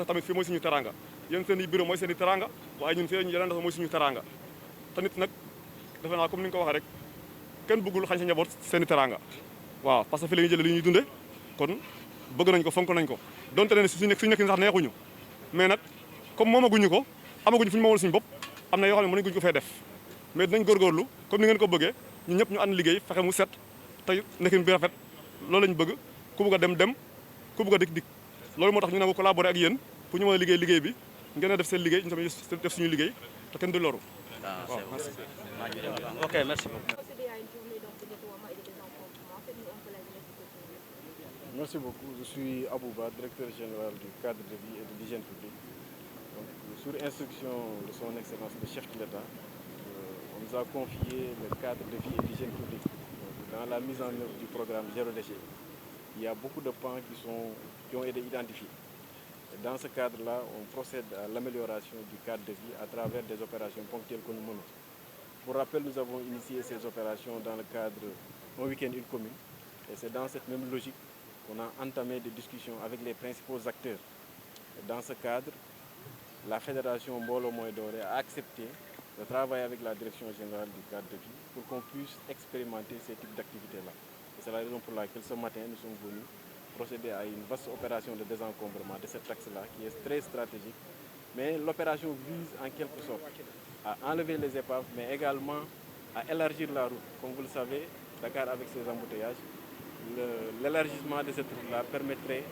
que tamit fii mooy suñu teranga yéen seen i bureau mooy seen i teranga waaye ñun fii yeneen dafa mooy suñu teranga te nit nag defe naa comme ni nga ko waxee rek kenn bëggul xañ sa njaboot seen i teranga waaw parce que fii la ñuy jëlee li ñuy dundee kon bëgg nañ ko fonk nañ ko donte leen suñu nekk sax neexuñu mais nag comme moomaguñu ko amaguñu fu ñu moomal suñu bopp am na yoo xam ne mënaguñu ko fay def mais dinañ góorgóorlu comme ni ngeen ko bëggee ñun ñëpp ñu ànd liggéey fexe mu set tey nekkin bi rafet loolu lañ bëgg ku bëgg a dem ku bëgg a dikk loolu moo tax ñu nangu collaborer ak yéen pour ñu mën a liggéey bi ngeen a def seen liggéey ñu tamit def suñu liggéey te kenn du loru. waaw merci. Ok, merci beaucoup. Merci beaucoup. Je suis Abouba, directeur général du cadre de vie et de l'hygiène publique. Donc, sur instruction de son Excellence le chef de l'État, on nous a confié le cadre de vie et d'hygiène publique. Donc, dans la mise en œuvre du programme Zéro déchet, il y a beaucoup de pans qui ont été identifiés. Et dans ce cadre-là, on procède à l'amélioration du cadre de vie à travers des opérations ponctuelles que nous menons. Pour rappel, nous avons initié ces opérations dans le cadre d'un week-end une commune. Et c'est dans cette même logique qu'on a entamé des discussions avec les principaux acteurs. Et dans ce cadre, la Fédération Mbolo Moy Doré a accepté de travailler avec la Direction générale du cadre de vie pour qu'on puisse expérimenter ces types d'activités-là. Et c'est la raison pour laquelle ce matin, nous sommes venus procéder à une vaste opération de désencombrement de cet axe-là qui est très stratégique. Mais l'opération vise en quelque sorte à enlever les épaves, mais également à élargir la route. Comme vous le savez, Dakar avec ses embouteillages, l'élargissement de cette route-là permettrait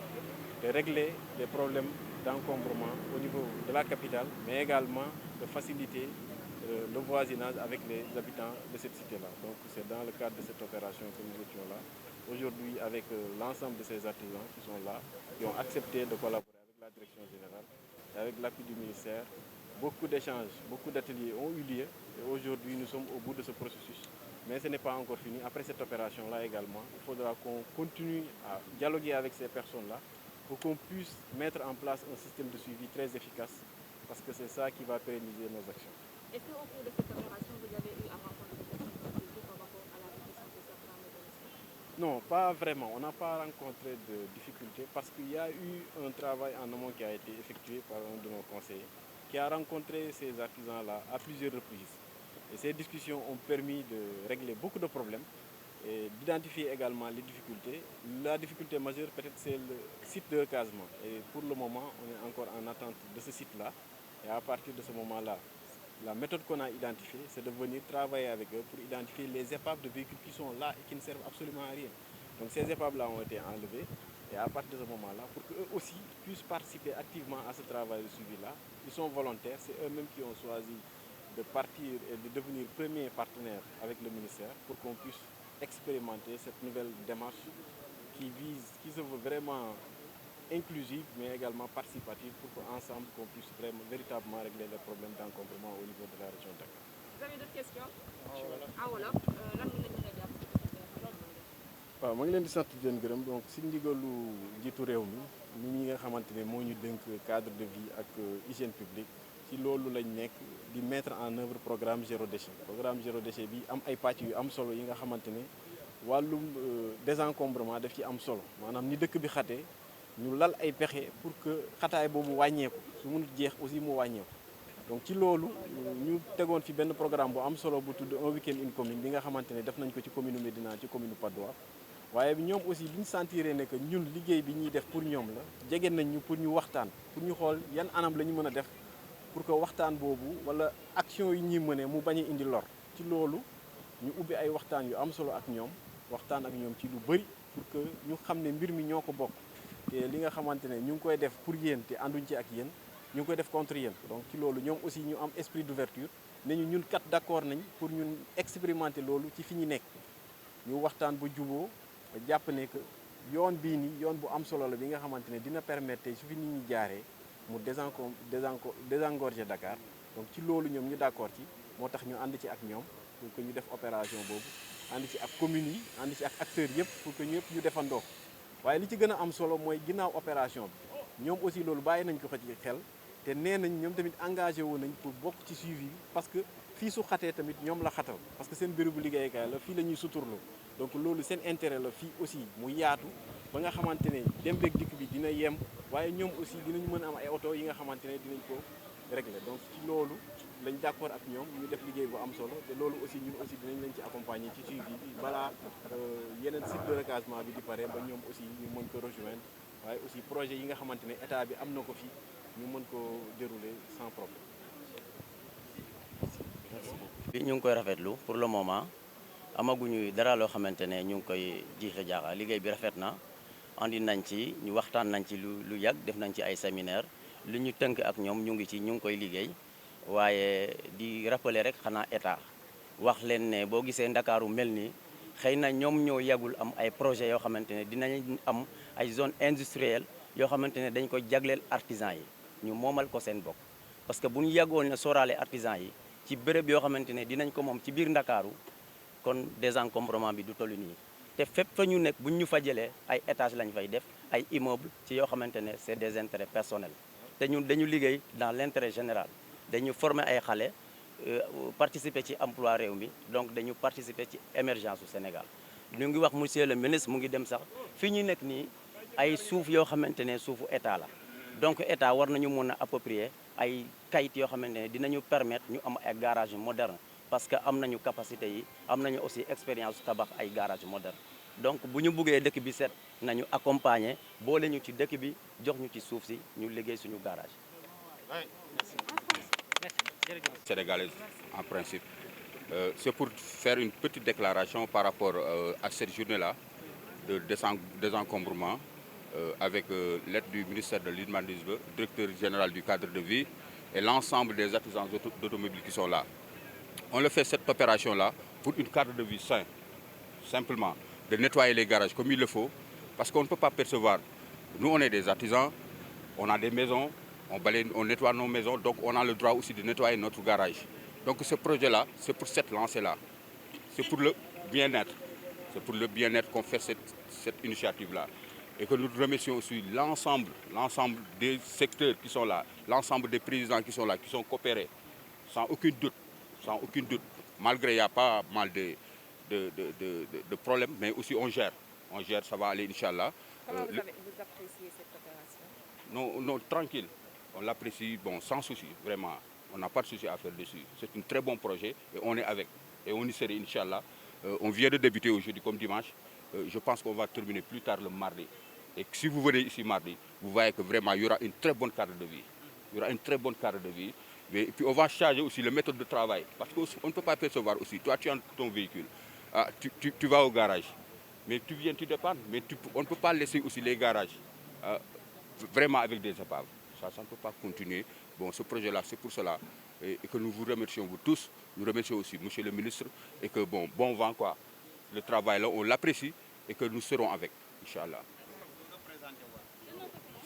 de régler les problèmes d'encombrement au niveau de la capitale, mais également de faciliter le voisinage avec les habitants de cette cité-là. Donc c'est dans le cadre de cette opération que nous étions là. Aujourd'hui, avec l'ensemble de ces artisans qui sont là, qui ont accepté de collaborer avec la Direction générale et avec l'appui du ministère, beaucoup d'échanges, beaucoup d'ateliers ont eu lieu et aujourd'hui nous sommes au bout de ce processus. Mais ce n'est pas encore fini. Après cette opération-là également, il faudra qu'on continue à dialoguer avec ces personnes-là pour qu'on puisse mettre en place un système de suivi très efficace parce que c'est ça qui va pérenniser nos actions. Est-ce qu'au cours de cette opération, vous avez eu à rencontrer des difficultés par rapport à la réduction de certains mécanismes? Non, pas vraiment. On n'a pas rencontré de difficultés parce qu'il y a eu un travail en amont qui a été effectué par un de nos conseillers qui a rencontré ces artisans-là à plusieurs reprises. Et ces discussions ont permis de régler beaucoup de problèmes et d'identifier également les difficultés. La difficulté majeure, peut-être, c'est le site de recasement. Et pour le moment, on est encore en attente de ce site-là. Et à partir de ce moment-là, la méthode qu'on a identifiée, c'est de venir travailler avec eux pour identifier les épaves de véhicules qui sont là et qui ne servent absolument à rien. Donc ces épaves-là ont été enlevées. Et à partir de ce moment-là, pour qu'eux aussi puissent participer activement à ce travail de suivi-là, ils sont volontaires, c'est eux-mêmes qui ont choisi de partir et de devenir premier partenaire avec le ministère pour qu'on puisse expérimenter cette nouvelle démarche qui se veut vraiment inclusive mais également participative pour qu'ensemble qu'on puisse véritablement régler les problèmes d'encombrement au niveau de la région de Dakar. Vous avez d'autres questions? Ah voilà. Lan mën nañu la jàpp? waaw ma ngi leen di sant di leen gërëm donc si ndigalu njiitu réew mi ñi nga xamante ne moo ñu dénk cadre de vie ak hygiène publique ci loolu lañ nekk di mettre en œuvre programme zéro déchet. Programme zéro déchet bi am ay pàcc yu am solo yi nga xamante ne wàllum désencombrement daf ci am solo maanaam ni dëkk bi xatee ñu lal ay pexe pour que xataay boobu wàññeeku su mënut jeex aussi mu wàññeeku. donc ci loolu ñu tegoon fi benn programme bu am solo bu tudd un week-end une commune bi nga xamante ne def nañ ko ci commune Médina ci commune Patte d'Oie waaye ñoom aussi bi ñu sentiree ne que ñun liggéey bi ñuy def pour ñoom la jege nañ ñu pour ñu waxtaan pour ñu xool yan anam la ñu mën a def pour que waxtaan boobu wala action yi ñuy mëne mu bañ a indi lor ci loolu ñu ubbi ay waxtaan yu am solo ak ñoom waxtaan ak ñoom ci lu bëri pour que ñu xam ne mbir mi ñoo ko bokk te li nga xamante ne ñu ngi koy def pour yéen te ànduñ ci ak yéen ñu ngi koy def contre yéen donc ci loolu ñoom aussi ñu am esprit d'ouverture ne ñu ñun kat d'accord nañ pour ñun expérimenter loolu ci fi ñu nekk ñu waxtaan ba juboo jàpp ne que yoon bii nii yoon bu am solo la bi nga xamante ne dina permettre su fi nit ñi jaaree mu désengorger Dakar donc ci loolu ñoom ñu d'accord ci moo tax ñu ànd ci ak ñoom pour que ñu def opération boobu ànd ci ak communes yi ànd ci ak acteurs yëpp pour que ñëpp ñu defandoo waaye li ci gën a am solo mooy ginnaaw opération bi ñoom aussi loolu bàyyi nañ ko ci xel te nee nañ ñoom tamit engagé wu nañ pour bokk ci suivi bi parce que fii su xatee tamit ñoom la xatal parce que seen bérébu liggéeykaay la fii la ñuy suturloo donc loolu seen intérêt la fii aussi mu yaatu ba nga xamante ne dem beeg dikk bi dina yem waaye ñoom aussi dinañ mën a am ay oto yi nga xamante ne dinañ ko régler donc ci loolu lañ d'accord ak ñoom ñu def liggéey bu am solo te loolu aussi ñun aussi dinañ leen ci accompagner ci suivi bi balaa yeneen cycle de recasement bi di pare ba ñoom aussi ñu mën ko rejoindre waaye aussi projet yi nga xamante ne état bi am na ko fi ñu mën ko dérouler sans problème. bi ñu ngi koy rafetlu pour le moment amaguñu dara loo xamante ne ñu ngi koy jiixe jaaxa liggéey bi rafet na andi nañ ci ñu waxtaan nañ ci lu yàgg def nañ ci ay séminaire lu ñu tënk ak ñoom ñu ngi koy liggéey waaye di rappeler rek xanaa état wax leen ne boo gisee Ndakaaru mel ni xëy na ñoom ñoo yàggul am ay projets yoo xamante ne dinañ am ay zone industrielle yoo xamante ne dañ ko jagleel artisan yi ñu moomal ko seen bopp parce que bu ñu yàggoon ne sóoraale artisan yi ci béréb yoo xamante ne dinañ ko moom ci biir Ndakaaru kon désencombrement bi du toll nii te fépp fa ñu nekk buñ ñu fa jëlee ay étages lañ fay def ay immeubles ci yoo xamante ne c'est des intérêts personnels te ñun dañu liggéey dans l'intérêt général dañu former ay xale participer ci emploi réew mi donc dañu participer ci émergence du Sénégal ñu ngi wax monsieur le ministre mu ngi dem sax fi ñu nekk nii ay suuf yoo xamante ne suufu état la donc état war nañu mën a approprier ay kayit yoo xamante ne dinañu permettre ñu am ay garage moderne parce que am nañu capacité yi am nañu aussi expérience tabax ay garage moderne donc bu ñu buggee dëkk bi set nañu accompagner boole ñu ci dëkk bi jox ñu ci suuf si ñu liggéey suñu garage. Sénégalaise en principe. C'est pour faire une petite déclaration par rapport à cette journée-là de désencombrement avec l'aide du ministère de l'Urbanisme, directeur général du cadre de vie et l'ensemble des artisans d'automobile qui sont là. On le fait cette opération-là pour une cadre de vie sain, simplement, de nettoyer les garages comme il le faut, parce qu'on ne peut pas percevoir. Nous, on est des artisans, on a des maisons, on balaye, on nettoie nos maisons, donc on a le droit aussi de nettoyer notre garage. Donc ce projet-là, c'est pour cette lancée-là. C'est pour le bien-être. C'est pour le bien-être qu'on fait cette initiative-là. Et que nous remercions aussi l'ensemble des secteurs qui sont là, l'ensemble des présidents qui sont là, qui sont coopérés, sans aucun doute. Malgré il n'y a pas mal de problèmes, mais aussi on gère, ça va aller, Inch'Allah. Comment vous appréciez cette opération? Non, tranquille. On l'apprécie, sans souci, vraiment. On n'a pas de souci à faire dessus. C'est un très bon projet et on est avec. Et on y serait, Inch'Allah. On vient de débuter aujourd'hui comme dimanche. Je pense qu'on va terminer plus tard le mardi. Et si vous venez ici mardi, vous voyez que vraiment, il y aura une très bonne cadre de vie. Il y aura une très bonne cadre de vie. Et puis on va changer aussi la méthode de travail. Parce qu'on ne peut pas percevoir aussi. Toi, tu as ton véhicule. Tu vas au garage. Mais tu viens, tu dépannes. Mais on ne peut pas laisser aussi les garages vraiment avec des épaves. Ça ne peut pas continuer. Ce projet-là, c'est pour cela. Et que nous vous remercions, vous tous. Nous remercions aussi monsieur le ministre. Et que bon vent, quoi. Le travail, là, on l'apprécie. Et que nous serons avec, Inch'Allah.